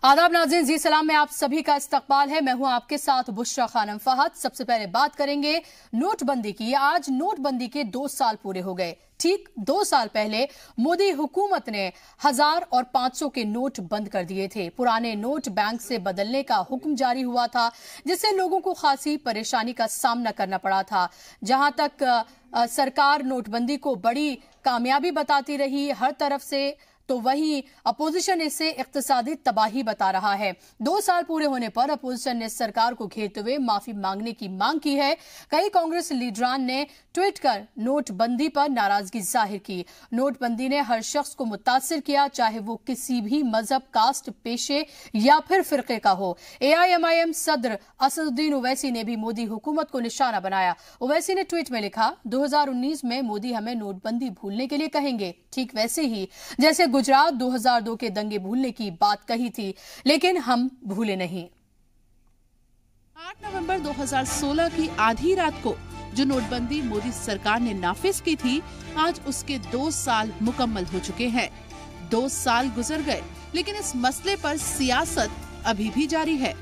आदाब नाज़रीन, जी सलाम में आप सभी का इस्तकबाल है। मैं हूं आपके साथ बुशरा खानम फहद। सबसे पहले बात करेंगे नोटबंदी की। आज नोटबंदी के 2 साल पूरे हो गए। ठीक 2 साल पहले मोदी हुकूमत ने 1000 और 500 के नोट बंद कर दिए थे। पुराने नोट बैंक से बदलने का हुक्म जारी हुआ था, जिससे लोगों को खासी परेशानी का सामना करना पड़ा था। जहां तक सरकार नोटबंदी को बड़ी कामयाबी बताती रही हर तरफ से, तो वहीं अपोजिशन इसे इक्तिसादी तबाही बता रहा है। 2 साल पूरे होने पर अपोजिशन ने सरकार को घेरते हुए माफी मांगने की मांग की है। कई कांग्रेस लीडरान ने ट्वीट कर नोटबंदी पर नाराजगी जाहिर की। नोटबंदी ने हर शख्स को मुतासिर किया, चाहे वो किसी भी मजहब, कास्ट, पेशे या फिर फिरके का हो। AIMIM सदर असदुद्दीन ओवैसी ने भी मोदी हुकूमत को निशाना बनाया। ओवैसी ने ट्वीट में लिखा, 2019 में मोदी हमें नोटबंदी भूलने के लिए कहेंगे, ठीक वैसे ही जैसे गुजरात 2002 के दंगे भूलने की बात कही थी, लेकिन हम भूले नहीं। 8 नवंबर 2016 की आधी रात को जो नोटबंदी मोदी सरकार ने नाफिज की थी, आज उसके 2 साल मुकम्मल हो चुके हैं। 2 साल गुजर गए, लेकिन इस मसले पर सियासत अभी भी जारी है।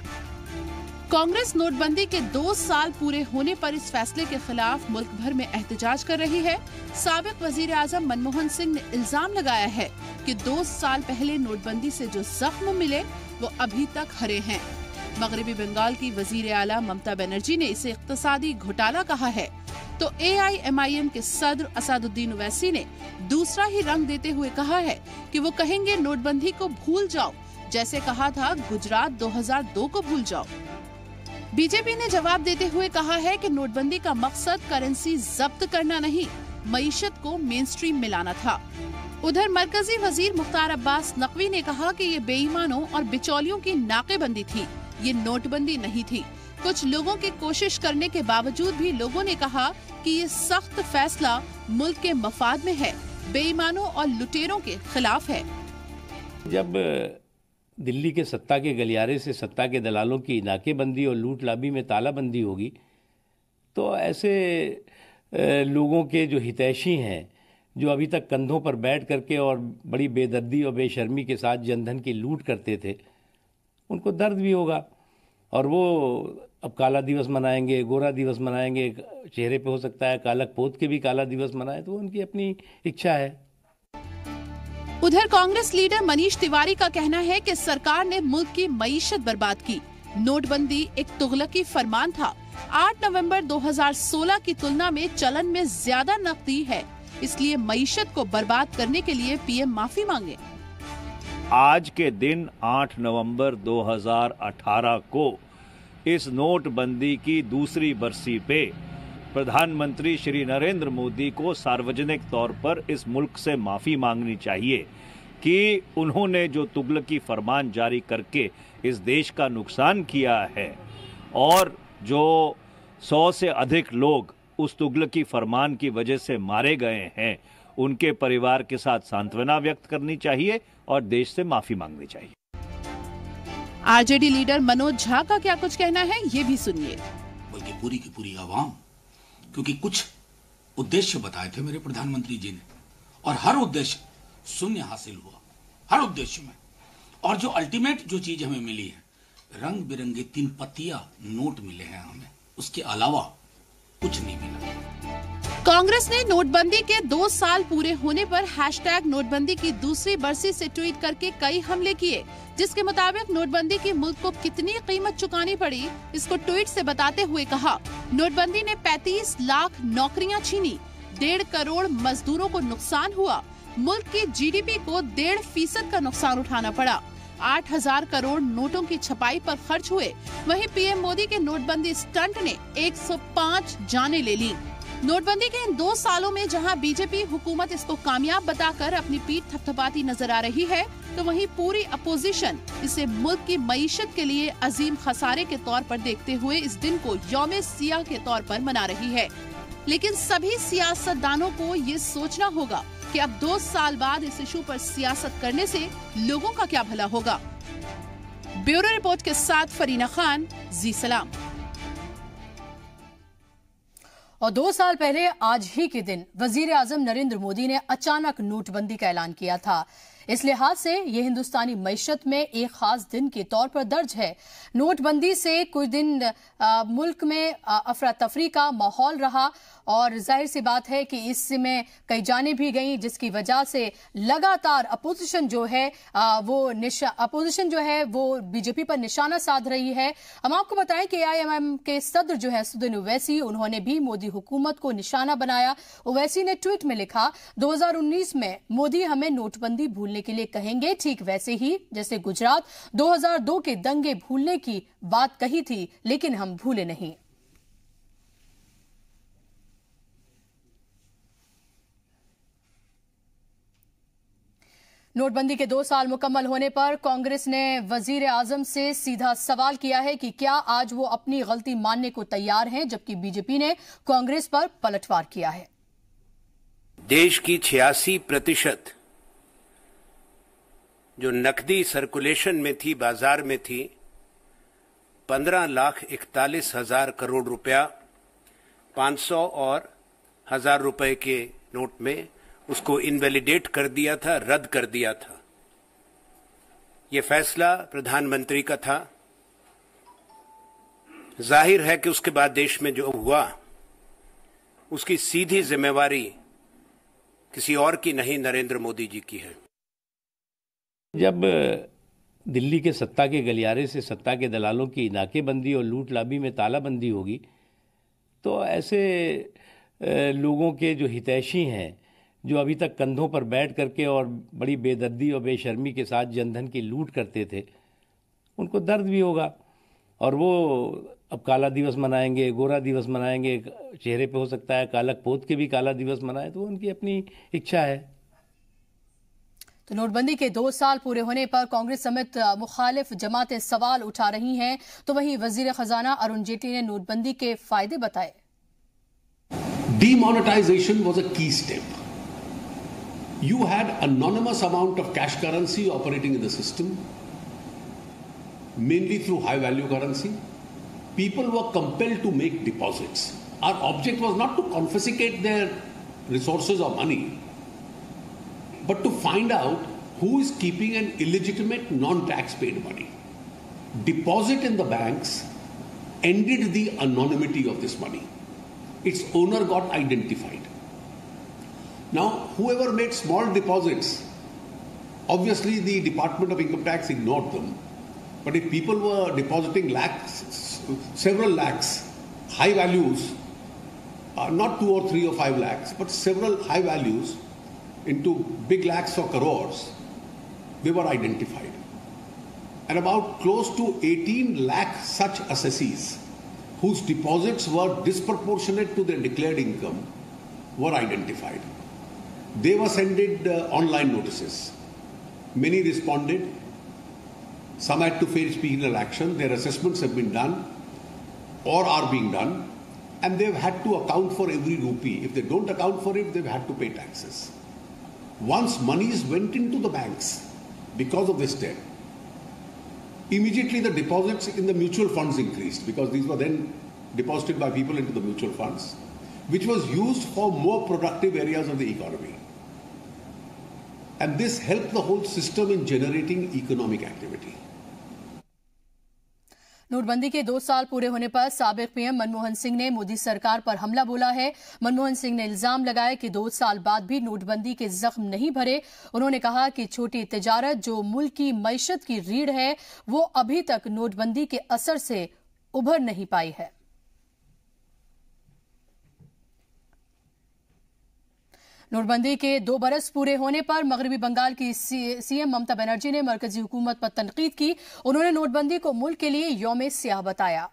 कांग्रेस नोटबंदी के 2 साल पूरे होने पर इस फैसले के खिलाफ मुल्क भर में एहतजाज कर रही है। साबिक वजीर आजम मनमोहन सिंह ने इल्जाम लगाया है कि 2 साल पहले नोटबंदी से जो जख्म मिले वो अभी तक हरे हैं। मगरबी बंगाल की वजीर आला ममता बनर्जी ने इसे इक्तिसादी घोटाला कहा है, तो AIMIM के सदर असदुद्दीन ओवैसी ने दूसरा ही रंग देते हुए कहा है कि वो कहेंगे नोटबंदी को भूल जाओ, जैसे कहा था गुजरात 2002 को भूल जाओ। बीजेपी ने जवाब देते हुए कहा है कि नोटबंदी का मकसद करेंसी जब्त करना नहीं, मईशत को मेन स्ट्रीम में लाना था। उधर मरकजी वजीर मुख्तार अब्बास नकवी ने कहा कि ये बेईमानों और बिचौलियों की नाकेबंदी थी, ये नोटबंदी नहीं थी। कुछ लोगों की कोशिश करने के बावजूद भी लोगों ने कहा कि ये सख्त फैसला मुल्क के मफाद में है, बेईमानों और लुटेरों के खिलाफ है। जब दिल्ली के सत्ता के गलियारे से सत्ता के दलालों की नाकेबंदी और लूट लाबी में तालाबंदी होगी, तो ऐसे लोगों के जो हितैषी हैं, जो अभी तक कंधों पर बैठ करके और बड़ी बेदर्दी और बेशर्मी के साथ जनधन की लूट करते थे, उनको दर्द भी होगा। और वो अब काला दिवस मनाएंगे, गोरा दिवस मनाएंगे, चेहरे पे हो सकता है कालक पोत के भी काला दिवस मनाए, तो उनकी अपनी इच्छा है। उधर कांग्रेस लीडर मनीष तिवारी का कहना है कि सरकार ने मुल्क की मईशत बर्बाद की। नोटबंदी एक तुगलकी फरमान था। 8 नवंबर 2016 की तुलना में चलन में ज्यादा नकदी है, इसलिए मईशत को बर्बाद करने के लिए PM माफी मांगे। आज के दिन 8 नवंबर 2018 को इस नोटबंदी की दूसरी बरसी पे प्रधानमंत्री श्री नरेंद्र मोदी को सार्वजनिक तौर पर इस मुल्क से माफी मांगनी चाहिए कि उन्होंने जो तुगलकी फरमान जारी करके इस देश का नुकसान किया है और जो 100 से अधिक लोग उस तुगलकी फरमान की वजह से मारे गए हैं, उनके परिवार के साथ सांत्वना व्यक्त करनी चाहिए और देश से माफी मांगनी चाहिए। RJD लीडर मनोज झा का क्या कुछ कहना है, ये भी सुनिए। बल्कि पूरी की पूरी आवाम, क्योंकि कुछ उद्देश्य बताए थे मेरे प्रधानमंत्री जी ने, और हर उद्देश्य शून्य हासिल हुआ, हर उद्देश्य में। और जो अल्टीमेट जो चीज हमें मिली है, रंग बिरंगे 3 पत्तियां नोट मिले हैं हमें, उसके अलावा कुछ नहीं मिला। कांग्रेस ने नोटबंदी के 2 साल पूरे होने पर #नोटबंदी की दूसरी बरसी से ट्वीट करके कई हमले किए, जिसके मुताबिक नोटबंदी की मुल्क को कितनी कीमत चुकानी पड़ी, इसको ट्वीट से बताते हुए कहा, नोटबंदी ने 35 लाख नौकरियां छीनी, 1.5 करोड़ मजदूरों को नुकसान हुआ, मुल्क की GDP को 1.5% का नुकसान उठाना पड़ा, 8000 करोड़ नोटों की छपाई पर खर्च हुए। वहीं PM मोदी के नोटबंदी स्टंट ने 105 जानें ले ली। नोटबंदी के इन 2 सालों में जहां बीजेपी हुकूमत इसको कामयाब बताकर अपनी पीठ थपथपाती नजर आ रही है, तो वहीं पूरी अपोजिशन इसे मुल्क की मईशत के लिए अजीम खसारे के तौर पर देखते हुए इस दिन को यौम सियाह के तौर पर मना रही है। लेकिन सभी सियासतदानों को ये सोचना होगा कि अब 2 साल बाद इस इशू पर सियासत करने से लोगों का क्या भला होगा। ब्यूरो रिपोर्ट के साथ फरीना खान, जी सलाम। और 2 साल पहले आज ही के दिन वजीर आजम नरेंद्र मोदी ने अचानक नोटबंदी का ऐलान किया था। इस लिहाज से ये हिंदुस्तानी मईशत में एक खास दिन के तौर पर दर्ज है। नोटबंदी से कुछ दिन मुल्क में अफरा तफरी का माहौल रहा और जाहिर सी बात है कि इसमें कई जाने भी गई, जिसकी वजह से लगातार अपोजिशन जो है वो बीजेपी पर निशाना साध रही है। हम आपको बताएं कि AIMM के सदर जो है असदुद्दीन ओवैसी, उन्होंने भी मोदी हुकूमत को निशाना बनाया। ओवैसी ने ट्वीट में लिखा, 2019 में मोदी हमें नोटबंदी भूलने के लिए कहेंगे, ठीक वैसे ही जैसे गुजरात 2002 के दंगे भूलने की बात कही थी, लेकिन हम भूले नहीं। नोटबंदी के 2 साल मुकम्मल होने पर कांग्रेस ने वजीर आजम से सीधा सवाल किया है कि क्या आज वो अपनी गलती मानने को तैयार हैं, जबकि बीजेपी ने कांग्रेस पर पलटवार किया है। देश की 86% जो नकदी सर्कुलेशन में थी, बाजार में थी, 15,41,000 करोड़ रुपया 500 और 1000 रुपए के नोट में उसको इनवैलिडेट कर दिया था, रद्द कर दिया था। ये फैसला प्रधानमंत्री का था। जाहिर है कि उसके बाद देश में जो हुआ उसकी सीधी जिम्मेवारी किसी और की नहीं, नरेंद्र मोदी जी की है। जब दिल्ली के सत्ता के गलियारे से सत्ता के दलालों की नाकेबंदी और लूट लाबी में तालाबंदी होगी, तो ऐसे लोगों के जो हितैषी हैं, जो अभी तक कंधों पर बैठ करके और बड़ी बेदर्दी और बेशर्मी के साथ जनधन की लूट करते थे, उनको दर्द भी होगा और वो अब काला दिवस मनाएंगे, गोरा दिवस मनाएंगे, चेहरे पे हो सकता है कालक पोत के भी काला दिवस मनाए, तो उनकी अपनी इच्छा है। तो नोटबंदी के 2 साल पूरे होने पर कांग्रेस समेत मुखालिफ जमातें सवाल उठा रही हैं, तो वहीं वजीर खजाना अरुण जेटली ने नोटबंदी के फायदे बताए। Demonetization was a key step. You had anonymous amount of cash currency operating in the system, mainly through high value currency. People were compelled to make deposits. Our object was not to confiscate their resources or money, but to find out who is keeping an illegitimate non-tax paid money. Deposit in the banks ended the anonymity of this money. Its owner got identified. Now, whoever made small deposits, obviously the Department of Income Tax ignored them. But if people were depositing lakhs, several lakhs, high values, not 2 or 3 or 5 lakhs, but several high values into big lakhs or crores, they were identified. And about close to 18 lakh such assessees whose deposits were disproportionate to their declared income were identified. They were sent online notices. Many responded. Some had to face penal action. Their assessments have been done or are being done, and they've had to account for every rupee. If they don't account for it, they've had to pay taxes. Once monies went into the banks because of this step, immediately the deposits in the mutual funds increased, because these were then deposited by people into the mutual funds, which was used for more productive areas of the economy. And this helped the whole system in generating economic activity. नोटबंदी के 2 साल पूरे होने पर साबिक PM Manmohan Singh ने मोदी सरकार पर हमला बोला है। मनमोहन सिंह ने इल्जाम लगाया कि 2 साल बाद भी नोटबंदी के जख्म नहीं भरे। उन्होंने कहा कि छोटी तिजारत, जो मुल्क की मईशत की रीढ़ है, वो अभी तक नोटबंदी के असर से उभर नहीं पाई है। नोटबंदी के 2 बरस पूरे होने पर मगरबी बंगाल की सीएम ममता बनर्जी ने मरकजी हुकूमत पर तनकीद की। उन्होंने नोटबंदी को मुल्क के लिए यौम सियाह बताया।